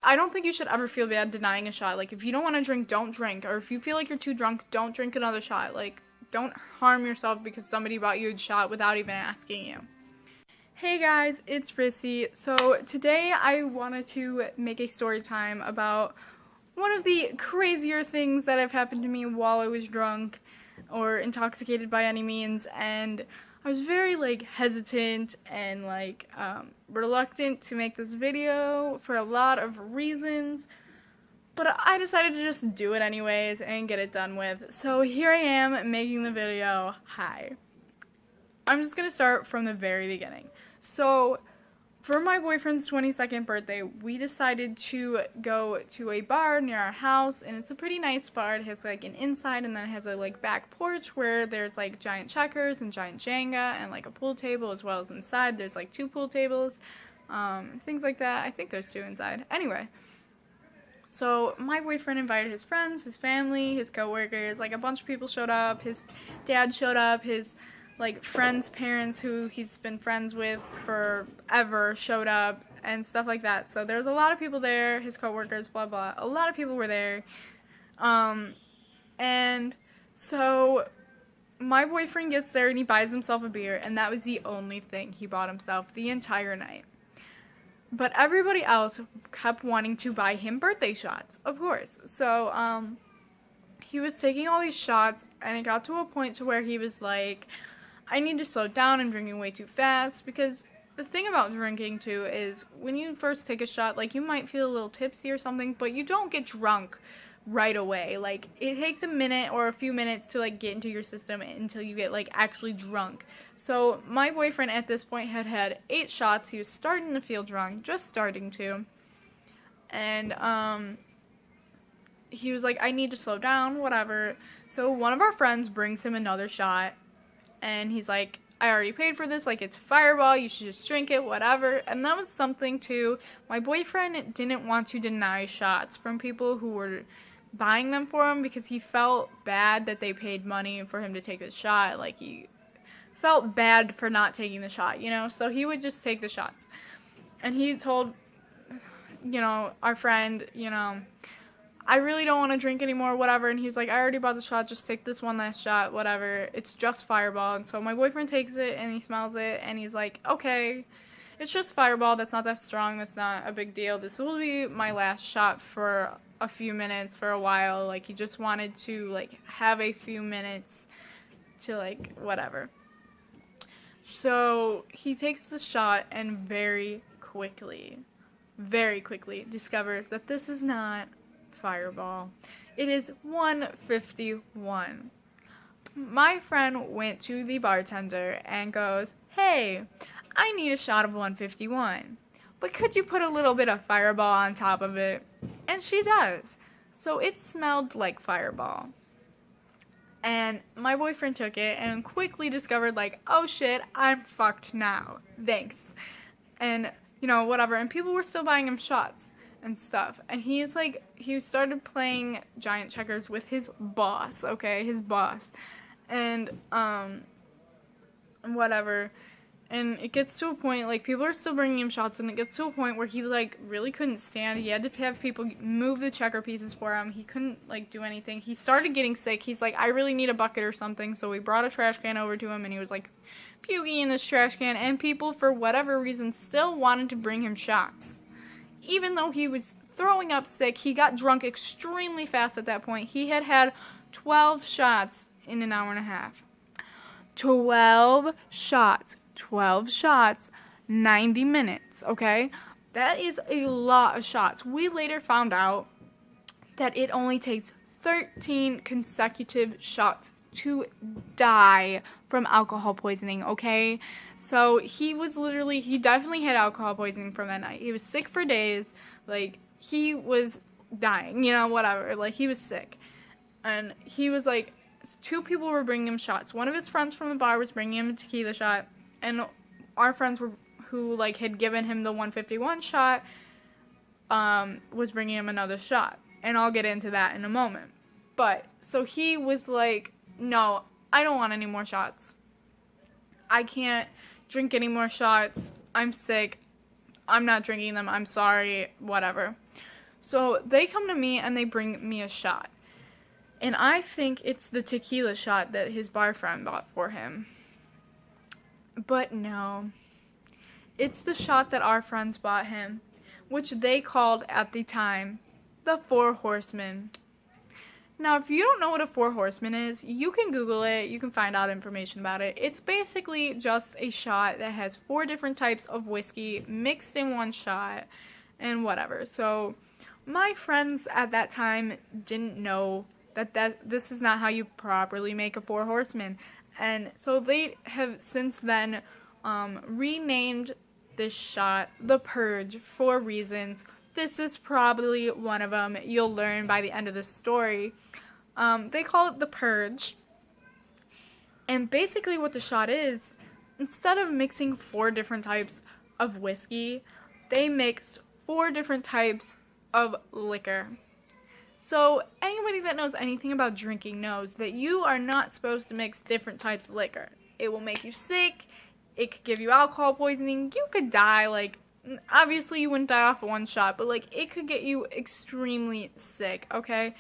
I don't think you should ever feel bad denying a shot. Like, if you don't want to drink, don't drink. Or if you feel like you're too drunk, don't drink another shot. Like, don't harm yourself because somebody bought you a shot without even asking you. Hey guys, it's Rissy. So today I wanted to make a story time about one of the crazier things that have happened to me while I was drunk or intoxicated by any means, and I was very hesitant and reluctant to make this video for a lot of reasons, but I decided to just do it anyways and get it done with. So here I am making the video. Hi. I'm just gonna start from the very beginning. So for my boyfriend's 22nd birthday, we decided to go to a bar near our house, and it's a pretty nice bar. It has an inside, and then it has a back porch where there's giant checkers and giant Jenga and a pool table, as well as inside there's 2 pool tables, things like that. I think there's 2 inside. Anyway, so my boyfriend invited his friends, his family, his coworkers, a bunch of people showed up. His dad showed up, his friends' parents who he's been friends with forever showed up and stuff like that. So there's a lot of people there, his coworkers, blah blah. A lot of people were there. And so my boyfriend gets there and he buys himself a beer, and that was the only thing he bought himself the entire night. But everybody else kept wanting to buy him birthday shots, of course. So he was taking all these shots, and it got to a point to where he was like, I need to slow down, I'm drinking way too fast, because the thing about drinking too is when you first take a shot, you might feel a little tipsy or something, but you don't get drunk right away. It takes a minute or a few minutes to get into your system until you get actually drunk. So my boyfriend at this point had 8 shots. He was starting to feel drunk, just starting to, and he was like, I need to slow down, whatever. So one of our friends brings him another shot, and he's like, I already paid for this, it's Fireball, you should just drink it, whatever. And that was something too. My boyfriend didn't want to deny shots from people who were buying them for him because he felt bad that they paid money for him to take the shot. He felt bad for not taking the shot, so he would just take the shots. And he told, our friend, I really don't want to drink anymore, whatever. And he's like, I already bought the shot, just take this one last shot, whatever. It's just Fireball. And so my boyfriend takes it, and he smells it, and he's like, okay, it's just Fireball, that's not that strong, that's not a big deal. This will be my last shot for a few minutes, for a while. He just wanted to, have a few minutes to, whatever. So he takes the shot and very quickly discovers that this is not Fireball. It is 151. My friend went to the bartender and goes, hey, I need a shot of 151, but could you put a little bit of Fireball on top of it? And she does. So it smelled like Fireball. And my boyfriend took it and quickly discovered, oh shit, I'm fucked now. Thanks. And, whatever. And people were still buying him shots and stuff. And he started playing giant checkers with his boss, okay? His boss. And, whatever. And it gets to a point, people are still bringing him shots, and it gets to a point where he, really couldn't stand. He had to have people move the checker pieces for him. He couldn't, do anything. He started getting sick. He's like, I really need a bucket or something. So we brought a trash can over to him, and he was, puking in this trash can. And people, for whatever reason, still wanted to bring him shots. Even though he was throwing up sick, he got drunk extremely fast at that point. He had 12 shots in an hour and a half. 12 shots. 12 shots, 90 minutes, okay? That is a lot of shots. We later found out that it only takes 13 consecutive shots to die from alcohol poisoning, okay? So he definitely had alcohol poisoning from that night. He was sick for days, he was dying, whatever, he was sick. And he was 2 people were bringing him shots. One of his friends from the bar was bringing him a tequila shot, and our friends who had given him the 151 shot, was bringing him another shot. And I'll get into that in a moment. But, so he was like, no, I don't want any more shots. I can't drink any more shots. I'm sick. I'm not drinking them. I'm sorry. Whatever. So they come to me and they bring me a shot. And I think it's the tequila shot that his bar friend bought for him. But no. It's the shot that our friends bought him, which they called at the time the Four Horsemen. Now, if you don't know what a Four Horsemen is, you can Google it, you can find out information about it. It's basically just a shot that has 4 different types of whiskey mixed in one shot and whatever. So my friends at that time didn't know that this is not how you properly make a Four Horsemen. And so they have since then renamed this shot the Purge for reasons. This is probably one of them. You'll learn by the end of the story. They call it the Purge. And basically what the shot is, instead of mixing 4 different types of whiskey, they mixed 4 different types of liquor. So anybody that knows anything about drinking knows that you are not supposed to mix different types of liquor. It will make you sick. It could give you alcohol poisoning. You could die. Like, obviously you wouldn't die off of one shot, but like it could get you extremely sick, okay?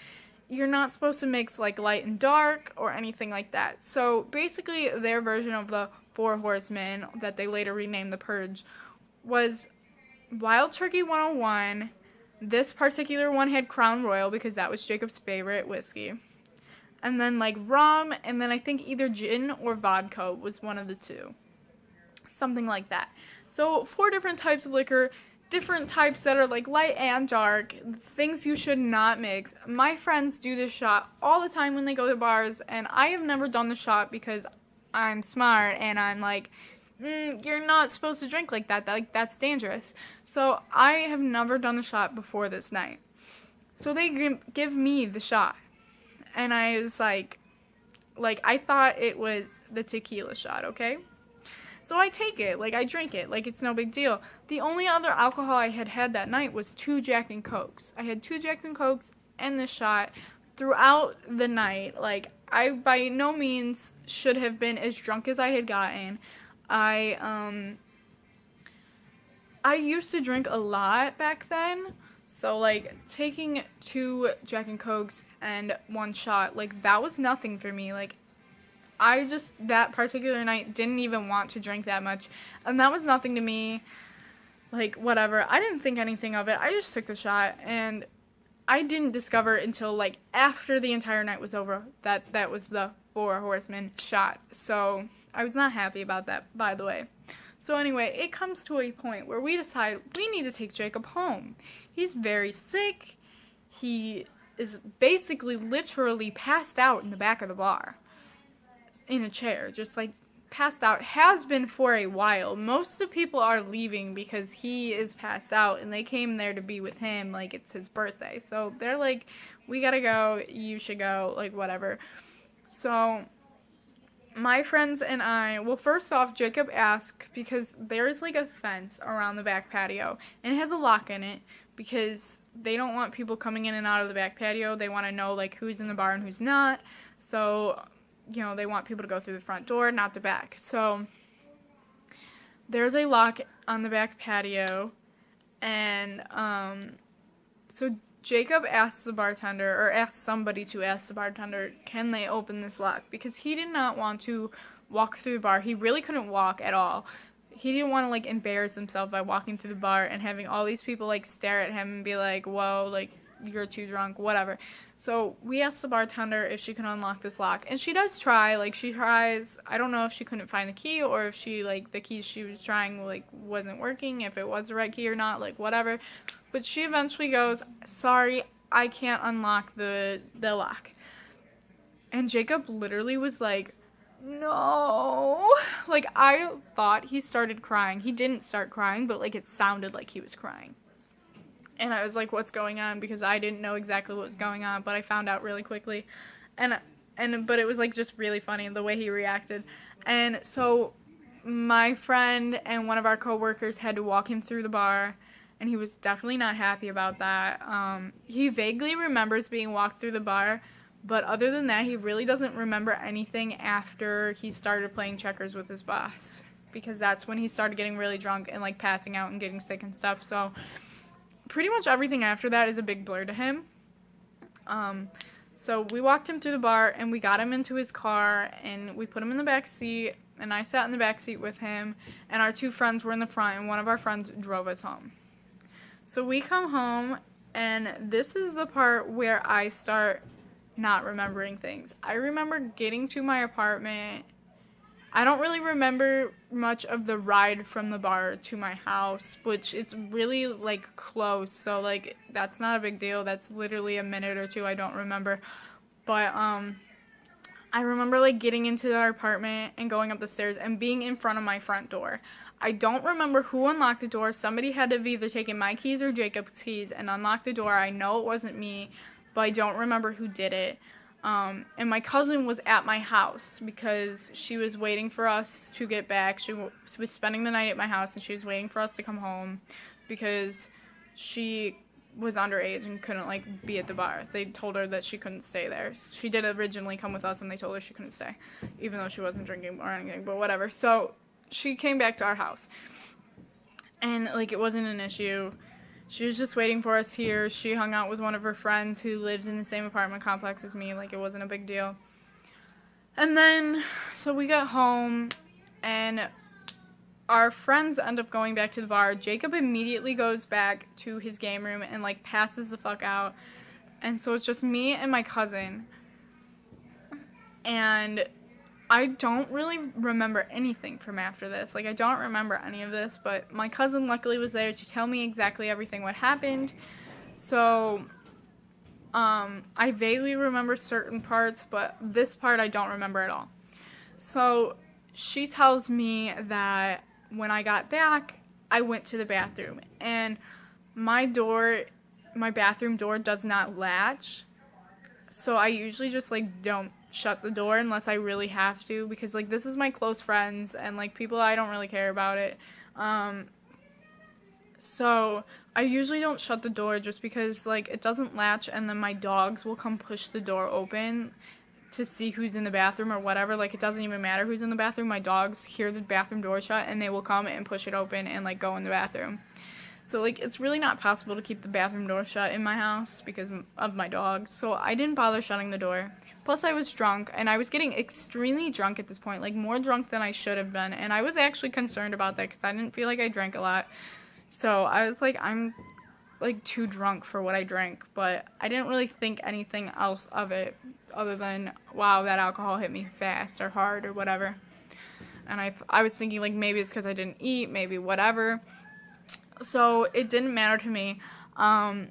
You're not supposed to mix like light and dark or anything like that. So basically their version of the Four Horsemen that they later renamed the Purge was Wild Turkey 101. This particular one had Crown Royal because that was Jacob's favorite whiskey. And then like rum, and then I think either gin or vodka was one of the 2. Something like that. So 4 different types of liquor, different types that are like light and dark, things you should not mix. My friends do this shot all the time when they go to bars, and I have never done the shot because I'm smart and I'm like, you're not supposed to drink like that. That's dangerous. So I have never done the shot before this night. So they give me the shot. And I was like I thought it was the tequila shot, okay? So I take it, like I drink it, like it's no big deal. The only other alcohol I had that night was 2 Jack and Cokes. I had 2 Jack and Cokes and the shot throughout the night. Like, I by no means should have been as drunk as I had gotten. I used to drink a lot back then, so like taking 2 Jack and Cokes and 1 shot, like that was nothing for me. Like I just that particular night didn't even want to drink that much, and that was nothing to me. Like whatever, I didn't think anything of it. I just took the shot, and I didn't discover until like after the entire night was over that that was the Four Horsemen shot. So I was not happy about that, by the way. So anyway, it comes to a point where we decide we need to take Jacob home. He's very sick. He is basically literally passed out in the back of the bar. In a chair, just like passed out. Has been for a while. Most of the people are leaving because he is passed out and they came there to be with him, like it's his birthday. So they're like, we gotta go, you should go, like whatever. So my friends and I, well, first off, Jacob asked, because there's like a fence around the back patio, and it has a lock in it, because they don't want people coming in and out of the back patio. They want to know like who's in the bar and who's not. So, you know, they want people to go through the front door, not the back. So there's a lock on the back patio, and so Jacob asked the bartender, or asked somebody to ask the bartender, can they open this lock? Because he did not want to walk through the bar. He really couldn't walk at all. He didn't want to, like, embarrass himself by walking through the bar and having all these people, like, stare at him and be like, whoa, like, you're too drunk, whatever. So we asked the bartender if she can unlock this lock. And she does try, like, she tries. I don't know if she couldn't find the key, or if she, like, the key she was trying, like, wasn't working, if it was the right key or not, like, whatever. But she eventually goes, sorry, I can't unlock the lock. And Jacob literally was like, no. Like, I thought he started crying. He didn't start crying, but, like, it sounded like he was crying. And I was like, what's going on? Because I didn't know exactly what was going on, but I found out really quickly. But it was, like, just really funny the way he reacted. And so my friend and one of our coworkers had to walk him through the bar, and he was definitely not happy about that. He vaguely remembers being walked through the bar, but other than that, he really doesn't remember anything after he started playing checkers with his boss, because that's when he started getting really drunk and, like, passing out and getting sick and stuff. So pretty much everything after that is a big blur to him. So we walked him through the bar, and we got him into his car, and we put him in the back seat, and I sat in the back seat with him, and our 2 friends were in the front, and one of our friends drove us home. So we come home, and this is the part where I start not remembering things. I remember getting to my apartment. I don't really remember much of the ride from the bar to my house, which it's really, like, close, so, like, that's not a big deal. That's literally a minute or 2, I don't remember. But, I remember, like, getting into our apartment and going up the stairs and being in front of my front door. I don't remember who unlocked the door. Somebody had to have either taken my keys or Jacob's keys and unlocked the door. I know it wasn't me, but I don't remember who did it. And my cousin was at my house because she was waiting for us to get back. She was spending the night at my house, and she was waiting for us to come home because she was underage and couldn't, like, be at the bar. They told her that she couldn't stay there. She did originally come with us, and they told her she couldn't stay, even though she wasn't drinking or anything, but whatever. So she came back to our house, and, like, it wasn't an issue. She was just waiting for us here. She hung out with one of her friends who lives in the same apartment complex as me. Like, it wasn't a big deal. And then, so we got home, and our friends end up going back to the bar. Jacob immediately goes back to his game room and, like, passes the fuck out. And so it's just me and my cousin. And I don't really remember anything from after this. Like, I don't remember any of this, but my cousin luckily was there to tell me exactly everything what happened. So, I vaguely remember certain parts, but this part I don't remember at all. So, she tells me that when I got back, I went to the bathroom, and my bathroom door does not latch. So I usually just, like, don't shut the door unless I really have to, because, like, this is my close friends, and, like, people I don't really care about it. So I usually don't shut the door just because, like, it doesn't latch, and then my dogs will come push the door open to see who's in the bathroom or whatever. Like, it doesn't even matter who's in the bathroom. My dogs hear the bathroom door shut, and they will come and push it open and, like, go in the bathroom. So, like, it's really not possible to keep the bathroom door shut in my house because of my dogs. So I didn't bother shutting the door. Plus, I was drunk, and I was getting extremely drunk at this point. Like, more drunk than I should have been. And I was actually concerned about that because I didn't feel like I drank a lot. So I was like, I'm, like, too drunk for what I drank. But I didn't really think anything else of it other than, wow, that alcohol hit me fast or hard or whatever. And I was thinking, like, maybe it's because I didn't eat, maybe whatever. So it didn't matter to me. And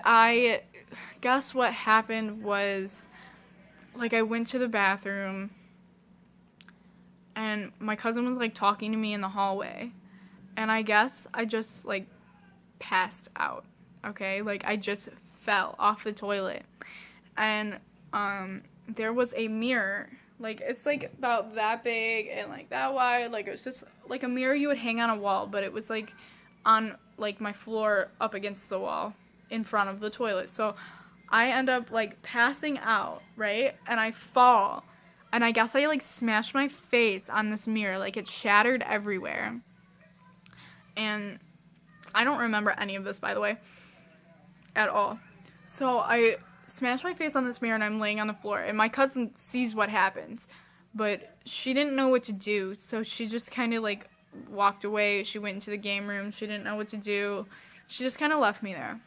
I guess what happened was, like, I went to the bathroom, and my cousin was, like, talking to me in the hallway. And I guess I just, like, passed out, okay? Like, I just fell off the toilet. And, there was a mirror. Like, it's, like, about that big and, like, that wide. Like, it was just, like, a mirror you would hang on a wall. But it was, like, on, like, my floor up against the wall in front of the toilet. So I end up, like, passing out, right? And I fall. And I guess I, like, smashed my face on this mirror. Like, it shattered everywhere. And I don't remember any of this, by the way, at all. So I smashed my face on this mirror, and I'm laying on the floor, and my cousin sees what happens, but she didn't know what to do, so she just kind of, like, walked away. She went into the game room. She didn't know what to do. She just kind of left me there.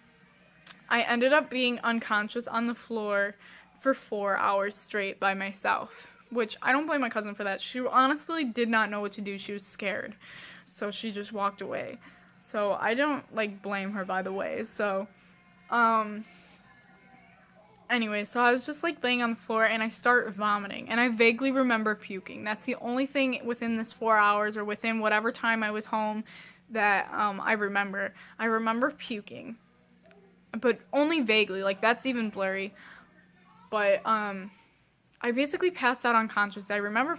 I ended up being unconscious on the floor for 4 hours straight by myself, which I don't blame my cousin for that. She honestly did not know what to do. She was scared, so she just walked away. So I don't, like, blame her, by the way. So, anyway, so I was just, like, laying on the floor, and I start vomiting, and I vaguely remember puking. That's the only thing within this 4 hours, or within whatever time I was home, that, I remember. I remember puking, but only vaguely. Like, that's even blurry. But, I basically passed out unconscious. I remember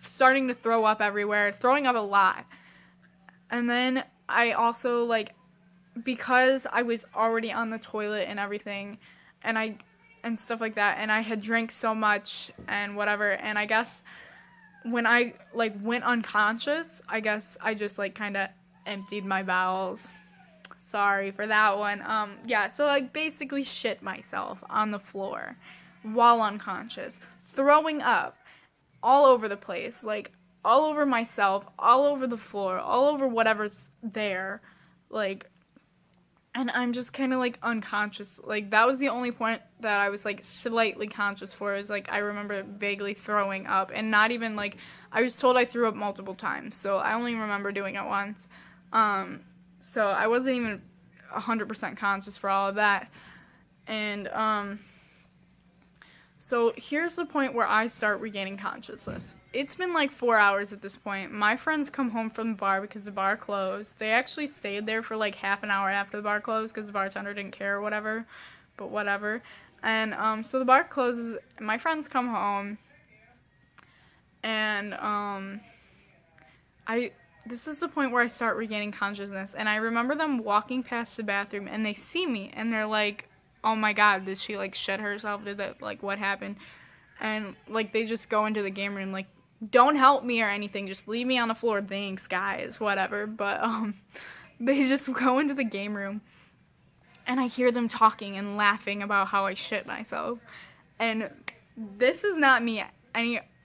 starting to throw up everywhere, throwing up a lot. And then I also, like, because I was already on the toilet and everything, and stuff like that, and I had drank so much and whatever, and I guess when I, like, went unconscious, I guess I just, like, kind of emptied my bowels. sorry for that one. Yeah, so I basically shit myself on the floor while unconscious, throwing up all over the place, like, all over myself, all over the floor, all over whatever's there, like, and I'm just kind of, like, unconscious. Like, that was the only point that I was, like, slightly conscious for, is, like, I remember vaguely throwing up, and not even, like, I was told I threw up multiple times, so I only remember doing it once. So I wasn't even 100% conscious for all of that, and, so here's the point where I start regaining consciousness. It's been like 4 hours at this point. My friends come home from the bar because the bar closed. They actually stayed there for like half an hour after the bar closed because the bartender didn't care or whatever. But whatever. And so the bar closes. And my friends come home. And this is the point where I start regaining consciousness. And I remember them walking past the bathroom and they see me and they're like, oh my god, did she like shit herself? Did that, like, what happened? And like they just go into the game room like, don't help me or anything, just leave me on the floor, thanks guys, whatever. But they just go into the game room and I hear them talking and laughing about how I shit myself. And this is not me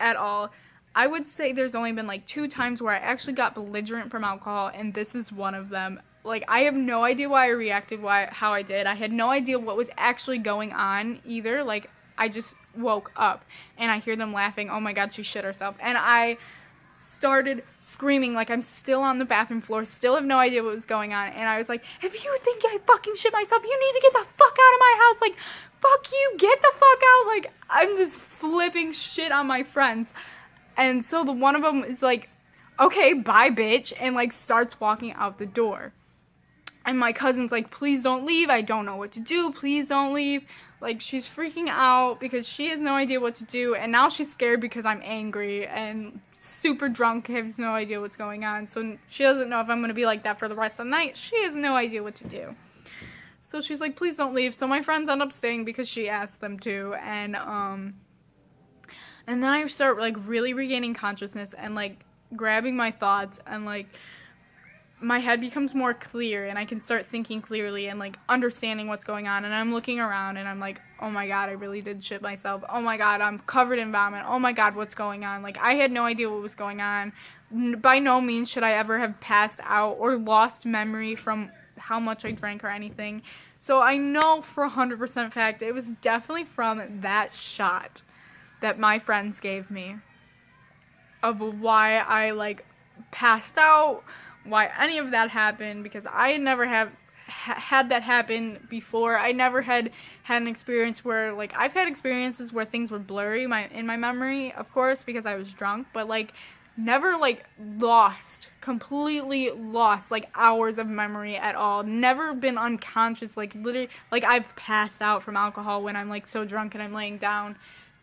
at all. I would say there's only been like 2 times where I actually got belligerent from alcohol, and this is one of them. Like, I have no idea why I reacted how I did. I had no idea what was actually going on either. Like, I just woke up and I hear them laughing, oh my god, she shit herself. And I started screaming like I'm still on the bathroom floor, still have no idea what was going on. And I was like, if you think I fucking shit myself, you need to get the fuck out of my house. Like, fuck you, get the fuck out. Like, I'm just flipping shit on my friends. And so the one of them is like, okay, bye bitch, and like starts walking out the door. And my cousin's like, please don't leave, I don't know what to do, please don't leave. Like, she's freaking out because she has no idea what to do, and now she's scared because I'm angry and super drunk, has no idea what's going on. So she doesn't know if I'm going to be like that for the rest of the night. She has no idea what to do. So she's like, please don't leave. So my friends end up staying because she asked them to, and then I start, like, really regaining consciousness and, like, grabbing my thoughts, and, like, my head becomes more clear, and I can start thinking clearly and, like, understanding what's going on, and I'm looking around, and I'm like, oh my god, I really did shit myself. Oh my god, I'm covered in vomit. Oh my god, what's going on? Like, I had no idea what was going on. By no means should I ever have passed out or lost memory from how much I drank or anything. So I know for 100% fact it was definitely from that shot that my friends gave me of why I, like, passed out, why any of that happened, because I never had that happen before. I never had an experience where, like, I've had experiences where things were blurry in my memory, of course, because I was drunk, but, like, never, like, completely lost, like, hours of memory at all. Never been unconscious, like, literally, like, I've passed out from alcohol when I'm, like, so drunk and I'm laying down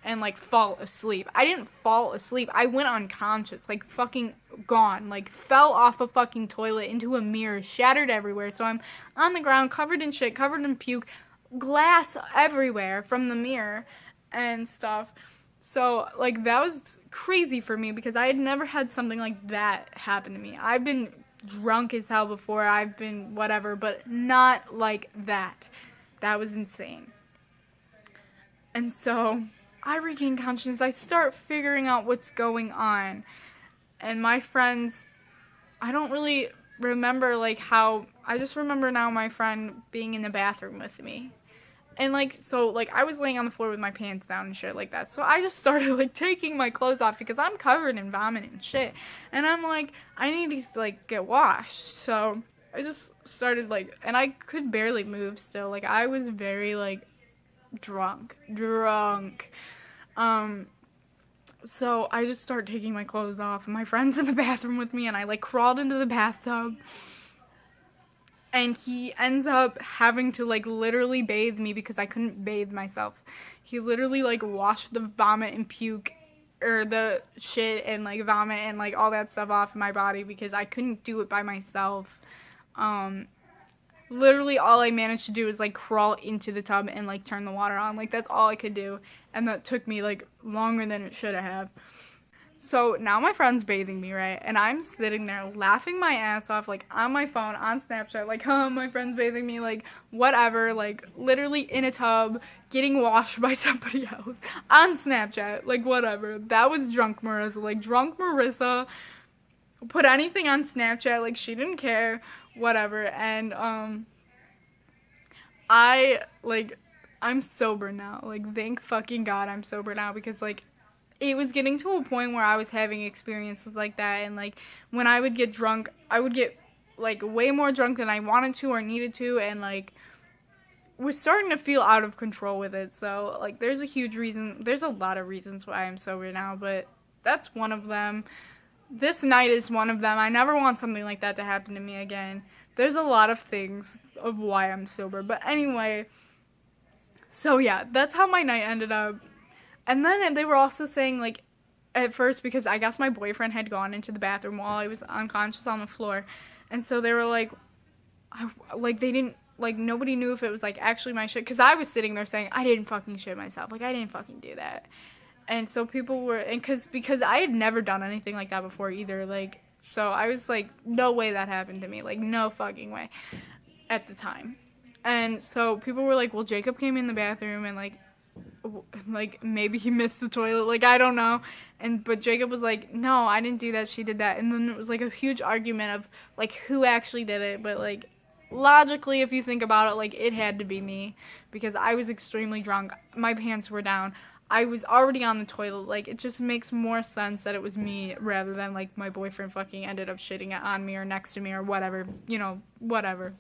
and, like, fall asleep. I didn't fall asleep. I went unconscious, like, fucking gone. Like, fell off a fucking toilet into a mirror, shattered everywhere. So I'm on the ground, covered in shit, covered in puke, glass everywhere from the mirror and stuff. So, like, that was crazy for me because I had never had something like that happen to me. I've been drunk as hell before. I've been whatever, but not like that. That was insane. And so I regain consciousness, I start figuring out what's going on, and my friends, I don't really remember, like, how, I just remember now my friend being in the bathroom with me, and, like, so, like, I was laying on the floor with my pants down and shit like that, so I just started, like, taking my clothes off, because I'm covered in vomit and shit, and I'm like, I need to, like, get washed, so I just started, like, and I could barely move still, like, I was very, like, drunk, so I just start taking my clothes off, and my friend's in the bathroom with me, and I, like, crawled into the bathtub, and he ends up having to, like, literally bathe me because I couldn't bathe myself. He literally, like, washed the vomit and puke, or the shit and, like, vomit and, like, all that stuff off my body because I couldn't do it by myself. Literally all I managed to do was, like, crawl into the tub and, like, turn the water on. Like, that's all I could do. And that took me, like, longer than it should have. So now my friend's bathing me, right? And I'm sitting there laughing my ass off, like, on my phone, on Snapchat, like, oh, my friend's bathing me, like, whatever, like, literally in a tub, getting washed by somebody else, on Snapchat, like, whatever. That was drunk Marissa, like, drunk Marissa, put anything on Snapchat, like, she didn't care, whatever, and, I'm sober now, like, thank fucking God I'm sober now, because, like, it was getting to a point where I was having experiences like that, and, like, when I would get drunk, I would get, like, way more drunk than I wanted to or needed to, and, like, was starting to feel out of control with it, so, like, there's a lot of reasons why I'm sober now, but that's one of them. This night is one of them. I never want something like that to happen to me again. There's a lot of things of why I'm sober, but anyway, so yeah, that's how my night ended up. And then they were also saying, like, at first, because I guess my boyfriend had gone into the bathroom while I was unconscious on the floor, and so they were like, they didn't, like, nobody knew if it was, like, actually my shit, because I was sitting there saying, I didn't fucking shit myself, like, I didn't fucking do that, and so people were, and because I had never done anything like that before either, like, so I was like, no way that happened to me, like, no fucking way, at the time, and so people were like, well, Jacob came in the bathroom, and, like, maybe he missed the toilet, like, I don't know, but Jacob was like, no, I didn't do that, she did that, and then it was, like, a huge argument of, like, who actually did it, but, like, logically, if you think about it, like, it had to be me, because I was extremely drunk, my pants were down, I was already on the toilet, like, it just makes more sense that it was me, rather than, like, my boyfriend fucking ended up shitting on me, or next to me, or whatever, you know, whatever.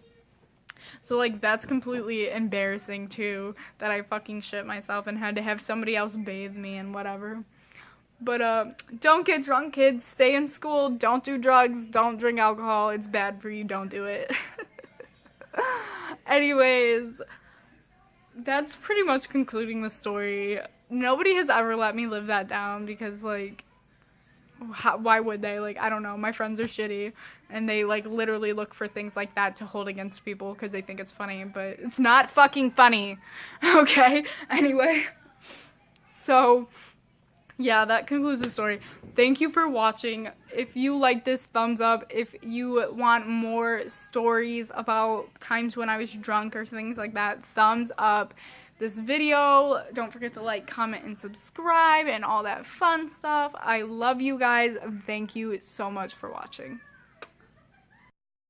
So, like, that's completely embarrassing, too, that I fucking shit myself and had to have somebody else bathe me and whatever. But, don't get drunk, kids. Stay in school. Don't do drugs. Don't drink alcohol. It's bad for you. Don't do it. Anyways, that's pretty much concluding the story. Nobody has ever let me live that down because, like, why would they? Like, I don't know, my friends are shitty, and they, like, literally look for things like that to hold against people because they think it's funny, but it's not fucking funny, okay? Anyway, so, yeah, that concludes the story. Thank you for watching. If you like this, thumbs up. If you want more stories about times when I was drunk or things like that, thumbs up this video. Don't forget to like, comment, and subscribe and all that fun stuff. I love you guys. Thank you so much for watching.